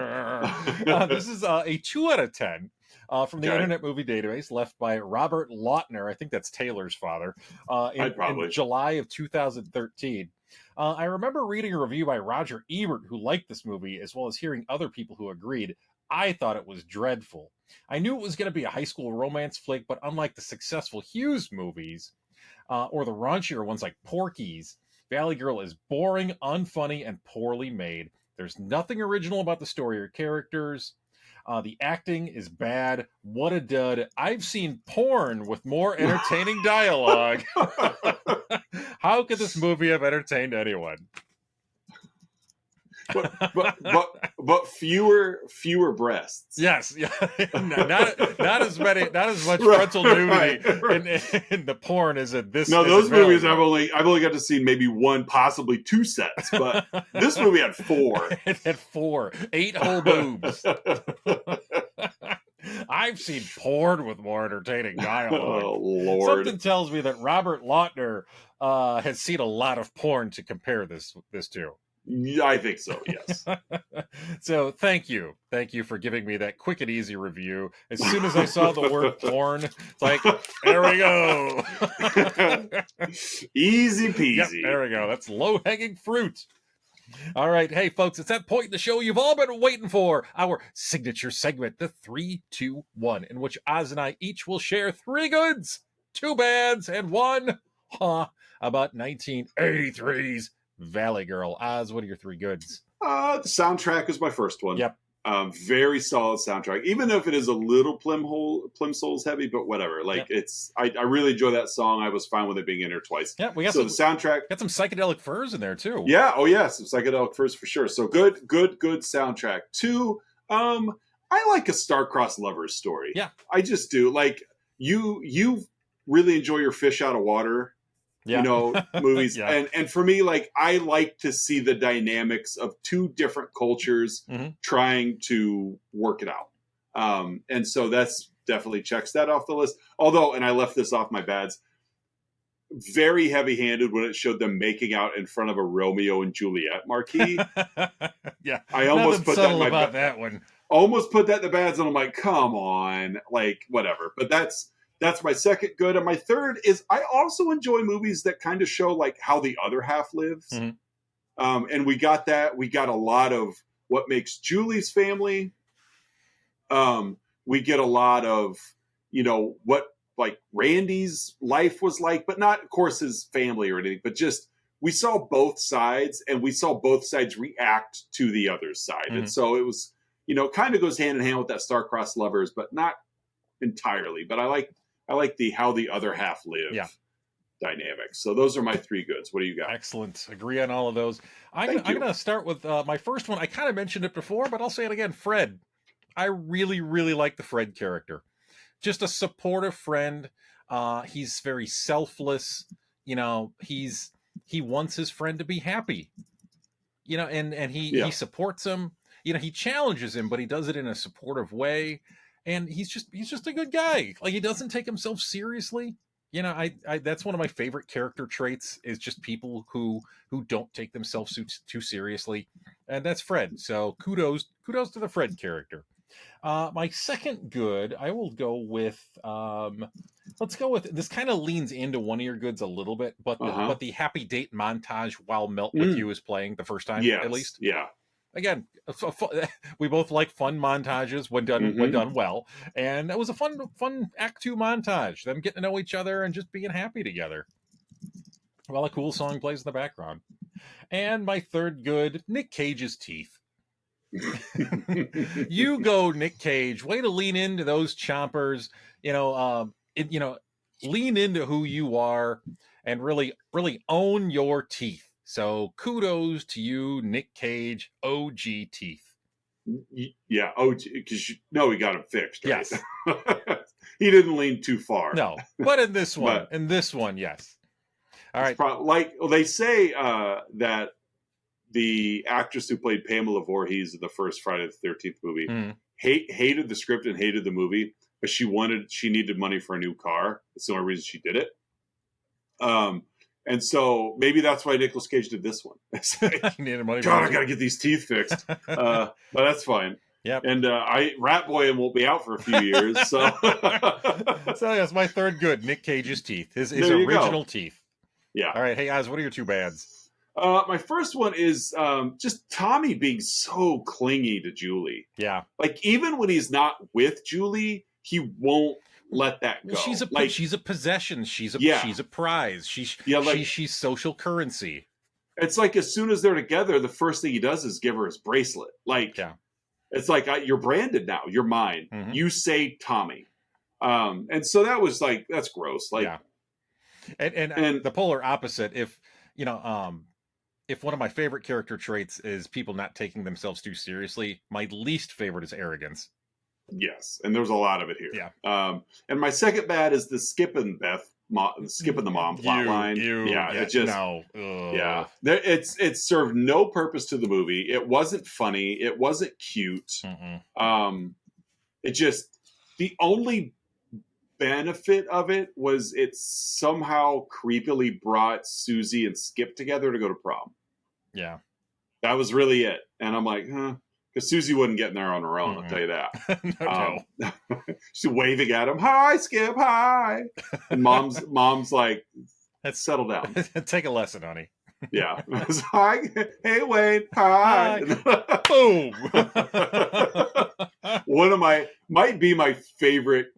This is a 2 out of 10. From the Internet Movie Database, left by Robert Lautner. I think that's Taylor's father. In July of 2013. I remember reading a review by Roger Ebert who liked this movie, as well as hearing other people who agreed. I thought it was dreadful. I knew it was going to be a high school romance flick, but unlike the successful Hughes movies, or the raunchier ones like Porky's, Valley Girl is boring, unfunny, and poorly made. There's nothing original about the story or characters. The acting is bad. What a dud. I've seen porn with more entertaining dialogue. How could this movie have entertained anyone? But fewer breasts. Yes, yeah. not as much frontal nudity in the porn as in this. No, those movies I've only got to see maybe 1, possibly 2 sets, but this movie had 4. It had 4, 8 whole boobs. I've seen porn with more entertaining dialogue. Oh, Lord. Something tells me that Robert Lautner has seen a lot of porn to compare this to. Yeah, I think so, yes. So thank you for giving me that quick and easy review. As soon as I saw the word porn, it's like, there we go. Easy peasy. Yep, there we go. That's low-hanging fruit. All right, hey folks, it's that point in the show you've all been waiting for, our signature segment, the 3, 2, 1, in which Oz and I each will share 3 goods, 2 bads, and 1 about 1983's Valley Girl. Oz, what are your 3 goods? The soundtrack is my first one. Yep. Very solid soundtrack, even if it is a little Plimsouls heavy, but whatever. Like, it's I really enjoy that song. I was fine with it being in there twice. Yeah, we got the soundtrack. Got some psychedelic furs in there too. Yeah, some psychedelic furs for sure. So good soundtrack. 2, I like a star-crossed lovers story. Yeah, I just do. Like, you really enjoy your fish out of water. Movies. And for me, like, I like to see the dynamics of 2 different cultures trying to work it out. And so that's definitely checks that off the list. Although, and I left this off my bads, very heavy-handed when it showed them making out in front of a Romeo and Juliet marquee. Yeah. I almost put that in my that one. Almost put that in the bads, and I'm like, come on, like, whatever. But that's my second good. And my third is I also enjoy movies that kind of show like how the other half lives. And we got that. We got a lot of what makes Julie's family. We get a lot of, what like Randy's life was like, but not, of course, his family or anything, but just we saw both sides and we saw both sides react to the other side. And so it was, kind of goes hand in hand with that star-crossed lovers, but not entirely. But I like the how the other half live dynamics. So those are my 3 goods. What do you got? Excellent. Agree on all of those. I'm going to start with my first one. I kind of mentioned it before, but I'll say it again. Fred. I really, really like the Fred character. Just a supportive friend. He's very selfless. You know, he wants his friend to be happy. You know, and he supports him. You know, he challenges him, but he does it in a supportive way. And he's just a good guy. Like, he doesn't take himself seriously. You know, I that's one of my favorite character traits, is just people who don't take themselves too seriously, and that's Fred. So kudos to the Fred character. My second good, I will go with. Let's go with this. Kind of leans into one of your goods a little bit, but the happy date montage while Melt with You is playing the first time, at least. Yeah. Again, we both like fun montages when done well, and that was a fun Act 2 montage. Them getting to know each other and just being happy together, while a cool song plays in the background. And my third good, Nick Cage's teeth. You go, Nick Cage. Way to lean into those chompers. You know, lean into who you are and really own your teeth. So kudos to you, Nick Cage, OG teeth. Yeah, OG, because he got him fixed. Right? Yes. He didn't lean too far. No, but in this one, yes. All right. They say that the actress who played Pamela Voorhees in the first Friday the 13th movie hated the script and hated the movie, but she needed money for a new car. That's the only reason she did it. And so maybe that's why Nicolas Cage did this one. He needed money. God, I got to get these teeth fixed. But that's fine. Yep. And Rat Boy won't be out for a few years. So, so that's my third good. Nick Cage's teeth. His original teeth. Yeah. All right. Hey, Oz, what are your two bads? My first one is just Tommy being so clingy to Julie. Yeah. Like, even when he's not with Julie, he won't let that go. Well, she's a possession. She's a prize. She's social currency. It's like, as soon as they're together, the first thing he does is give her his bracelet. Like, it's like, you're branded now. You're mine. Mm-hmm. You say Tommy. And so that was like, that's gross. Like, and the polar opposite. If one of my favorite character traits is people not taking themselves too seriously, my least favorite is arrogance. Yes, and there's a lot of it here. Yeah. And my second bad is the skipping the mom plot line. It served no purpose to the movie. It wasn't funny. It wasn't cute. It just, the only benefit of it was it somehow creepily brought Susie and Skip together to go to prom. Yeah. That was really it. And I'm like, because Susie wasn't getting there on her own, I'll tell you that. No. She's waving at him. Hi, Skip. Hi. And mom's like, settle down. Take a lesson, honey. Yeah. Hi. Hey, Wayne. Hi. Boom. Might be my favorite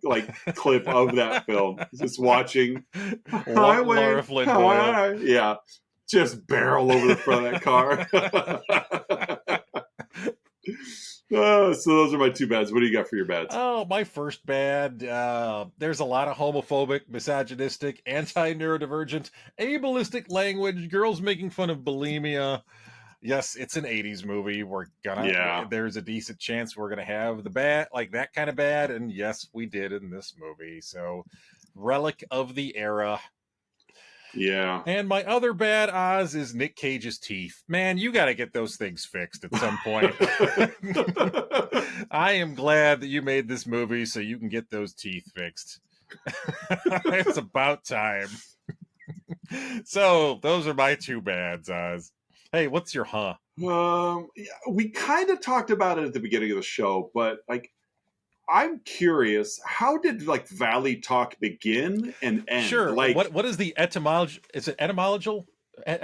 clip of that film. Just watching. Hi, Wayne. Laura Flynn Boyle. Yeah. Just barrel over the front of that car. So those are my two bads. What do you got for your bads? Oh, my first bad. There's a lot of homophobic, misogynistic, anti-neurodivergent, ableistic language, girls making fun of bulimia. Yes, it's an 80s movie. There's a decent chance we're gonna have the bad, like that kind of bad, and yes, we did in this movie. So, relic of the era. Yeah. And my other bad, Oz, is Nick Cage's teeth. Man, you got to get those things fixed at some point. I am glad that you made this movie so you can get those teeth fixed. It's about time. So, those are my two bads, Oz. Hey, what's your we kind of talked about it at the beginning of the show, but I'm curious, how did Valley Talk begin and end? Sure. What is the etymology? Is it etymological? No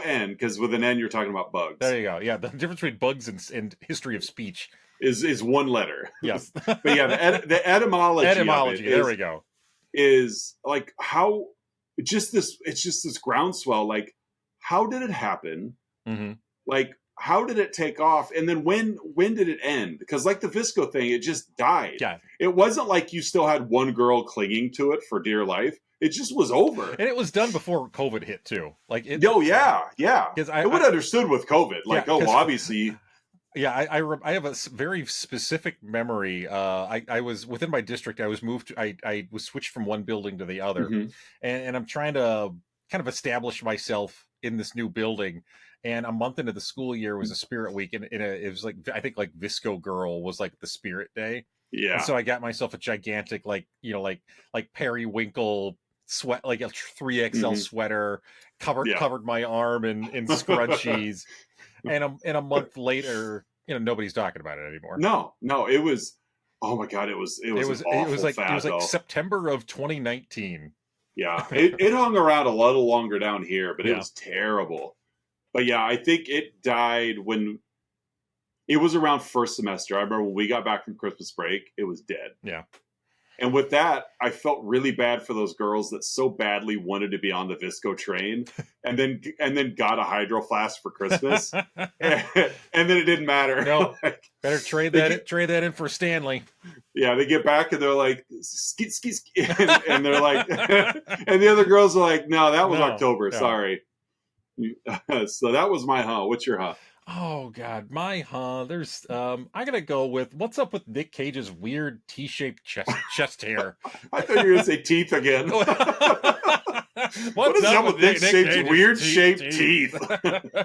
N, because with an N you're talking about bugs. There you go. Yeah, the difference between bugs and history of speech is one letter. Yes. But yeah, the etymology. Etymology. There we go. Is how it's just this groundswell. How did it happen? Mm-hmm. How did it take off? And then when did it end? Because the Visco thing, it just died. Yeah. It wasn't like you still had one girl clinging to it for dear life. It just was over. And it was done before COVID hit too. Yeah. I would have understood with COVID. Obviously. Yeah, I have a very specific memory. I was within my district. I was moved. I was switched from one building to the other, Hmm. and I'm trying to kind of establish myself in this new building. And a month into the school year was a spirit week, and it was like I think like Visco Girl was like the spirit day, and Yeah. so I got myself a gigantic like periwinkle sweat, like a 3XL Hmm. sweater, Yeah. covered my arm in scrunchies. And a month later, nobody's talking about it anymore. No, it was. Oh my god, it was an awful It was fad like though. September of 2019. Yeah, it hung around a little longer down here, but it Yeah, was terrible. But yeah, I think it died when it was around first semester. I remember when we got back from Christmas break, it was dead. yeah. And with that, I felt really bad for those girls that so badly wanted to be on the Visco train, and then got a hydro flask for Christmas, and then it didn't matter. No, Like, better trade they that get, trade that in for Stanley. yeah, they get back and they're like ski ski ski, and they're like, and the other girls are like, no, that was No, October, no. sorry. So that was my huh. What's your huh? Oh God, there's I gotta go with what's up with Nick Cage's weird T-shaped chest hair. I thought you were gonna say teeth again. What's What is up with Nick Cage's weird shaped teeth? teeth?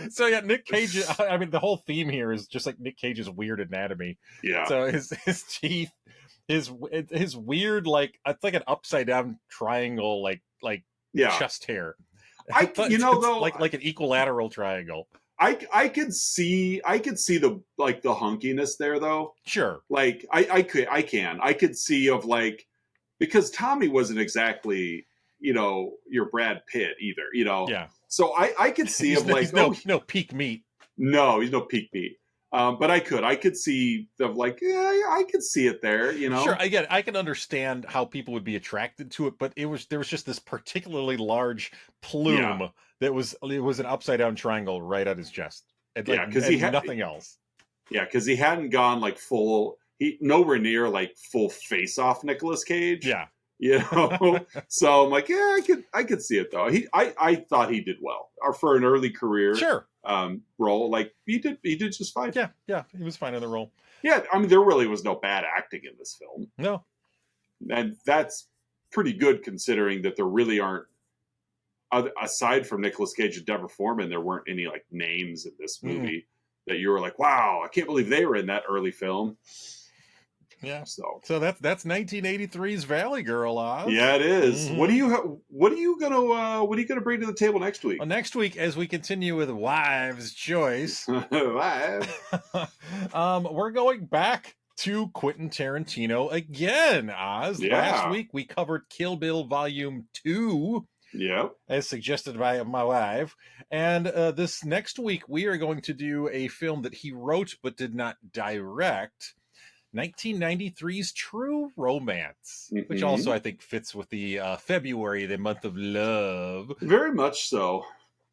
So yeah, Nick Cage. I mean, the whole theme here is just like Nick Cage's weird anatomy. Yeah. So his teeth, his weird like it's like an upside down triangle like Yeah. chest hair. It's though, like an equilateral triangle. I could see the like the hunkiness there though. Sure. Like I could see of like, because Tommy wasn't exactly, your Brad Pitt either, Yeah. So I could see of like, he's no peak meat. no, he's no peak meat. But I could see the like, yeah, I could see it there, Sure, again, I can understand how people would be attracted to it, but there was just this particularly large plume that was an upside down triangle right at his chest, and because he had nothing else. Yeah, because he hadn't gone like nowhere near like full face off Nicolas Cage. Yeah, So I'm like, yeah, I could see it though. I thought he did well, or for an early career. Sure. Role, like he did just fine. Yeah, he was fine in the role. Yeah, I mean there really was no bad acting in this film. No, and that's pretty good considering that there really aren't, aside from Nicolas Cage and Deborah Foreman, there weren't any like names in this movie that you were like, wow, I can't believe they were in that early film. Yeah. So that's 1983's Valley Girl, Oz. Yeah, it is. Mm-hmm. What are you gonna bring to the table next week? Well, next week, as we continue with Wives' Choice, we're going back to Quentin Tarantino again, Oz. Yeah. Last week we covered Kill Bill Volume 2. Yep. As suggested by my wife. And this next week we are going to do a film that he wrote but did not direct. 1993's True Romance, which also I think fits with the February, the month of love. Very much so.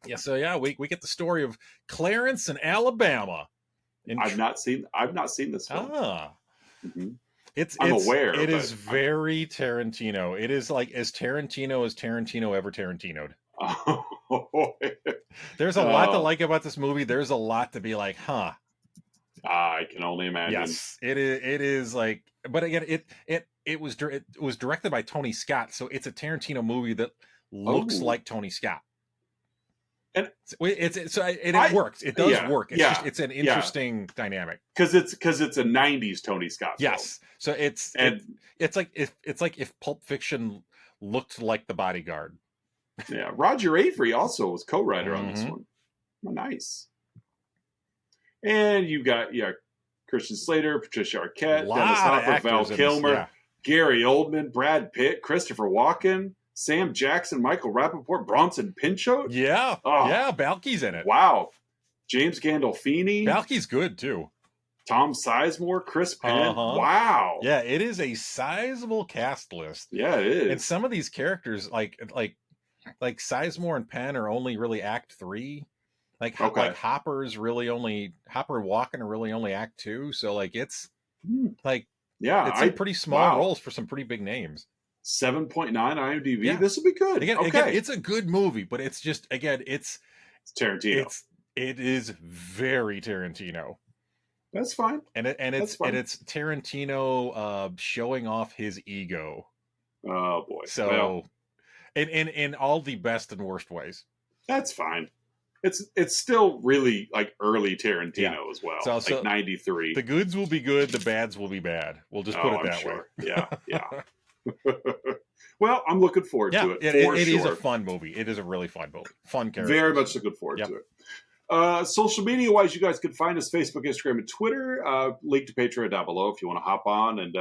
Yeah, so yeah, we get the story of Clarence and Alabama. I've not seen this film. Mm-hmm. I'm aware. It is very Tarantino. It is like as Tarantino ever Tarantino'd. There's a lot to like about this movie. There's a lot to be like, huh. I can only imagine. Yes, it is like, but again, it was directed by Tony Scott, so it's a Tarantino movie that looks like Tony Scott, and it works. It does work. It's an interesting dynamic because it's a '90s Tony Scott film. Yes, so it's like if Pulp Fiction looked like The Bodyguard. Yeah, Roger Avery also was co-writer on this one. Oh, nice. And you got Christian Slater, Patricia Arquette, Dennis Hopper, Val Kilmer, Gary Oldman, Brad Pitt, Christopher Walken, Sam Jackson, Michael Rappaport, Bronson Pinchot. Yeah, yeah, Balky's in it. Wow, James Gandolfini. Balky's good too. Tom Sizemore, Chris Penn. Wow. Yeah, it is a sizable cast list. Yeah, it is. And some of these characters, like Sizemore and Penn, are only really Act 3. Like Hopper and Walken are really only Act 2. So like it's like it's some pretty small roles for some pretty big names. 7.9 IMDb. Yeah. This will be good. Again, it's a good movie, but it's just it's Tarantino. It is very Tarantino. That's fine. And it's Tarantino showing off his ego. Oh boy. So in all the best and worst ways. That's fine. It's still really like early Tarantino as well. So, like 93. The goods will be good, the bads will be bad. We'll just put it that way. Yeah. Well, I'm looking forward to it. It is a fun movie. It is a really fun movie. Fun character. Very much looking forward to it. Social media wise, you guys can find us Facebook, Instagram, and Twitter. Link to Patreon down below if you want to hop on and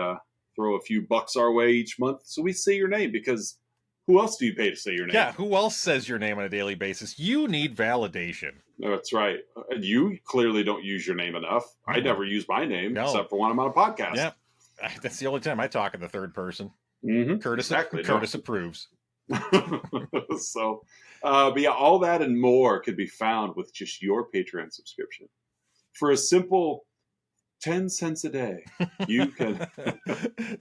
throw a few bucks our way each month so we say your name, because who else do you pay to say your name? Yeah, who else says your name on a daily basis? You need validation. That's right. And you clearly don't use your name enough. Mm-hmm. I never use my name except for when I'm on a podcast. Yeah, that's the only time I talk in the third person. Mm-hmm. Curtis approves. So, but yeah, all that and more could be found with just your Patreon subscription. For a simple 10 cents a day, you can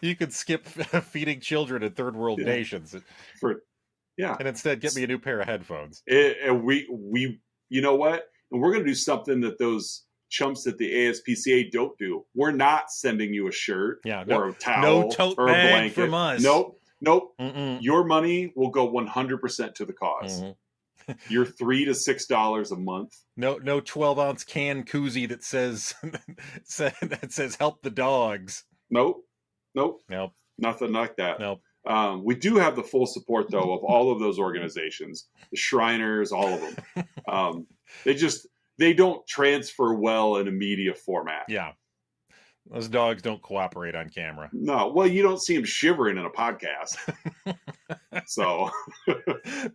you could skip feeding children in third world nations and instead get me a new pair of headphones. And we you know what? And we're going to do something that those chumps at the ASPCA don't do. We're not sending you a shirt or a towel or a blanket from us. Nope. Mm-mm. Your money will go 100% to the cause. Mm-hmm. You're $3 to $6 a month. No 12-ounce can koozie that says help the dogs. Nope. Nothing like that. Nope. We do have the full support though of all of those organizations, the Shriners, all of them. They don't transfer well in a media format. Yeah. Those dogs don't cooperate on camera. No. Well, you don't see them shivering in a podcast. So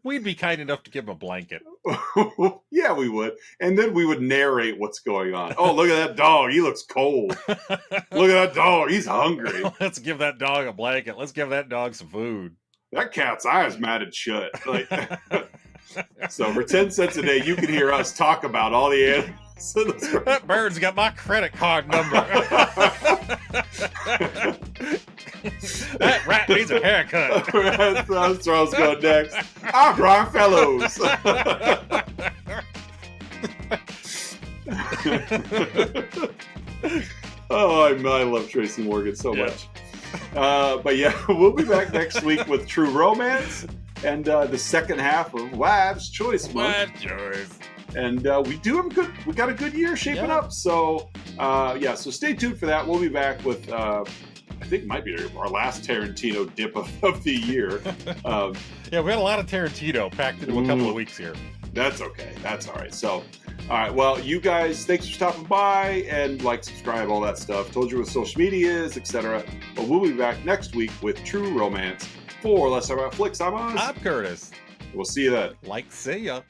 we'd be kind enough to give them a blanket. Yeah, we would. And then we would narrate what's going on. Oh, look at that dog. He looks cold. Look at that dog. He's hungry. Let's give that dog a blanket. Let's give that dog some food. That cat's eye is matted shut. So for 10 cents a day, you can hear us talk about all the animals. That bird's got my credit card number. That rat needs a haircut. That's where I was going next. I'm Brian Fellows. Oh, I love Tracy Morgan so much. But yeah, we'll be back next week with True Romance and the second half of Wives' Choice Month. Wives' Choice. And we got a good year shaping up. So so stay tuned for that. We'll be back with I think it might be our last Tarantino dip of the year. We had a lot of Tarantino packed into a couple of weeks here. That's okay. That's all right. So, all right. Well, you guys, thanks for stopping by and subscribe, all that stuff. Told you what social media is, etc. But we'll be back next week with True Romance for Let's Talk About Flicks. I'm Oz. I'm Curtis. We'll see you then. See ya.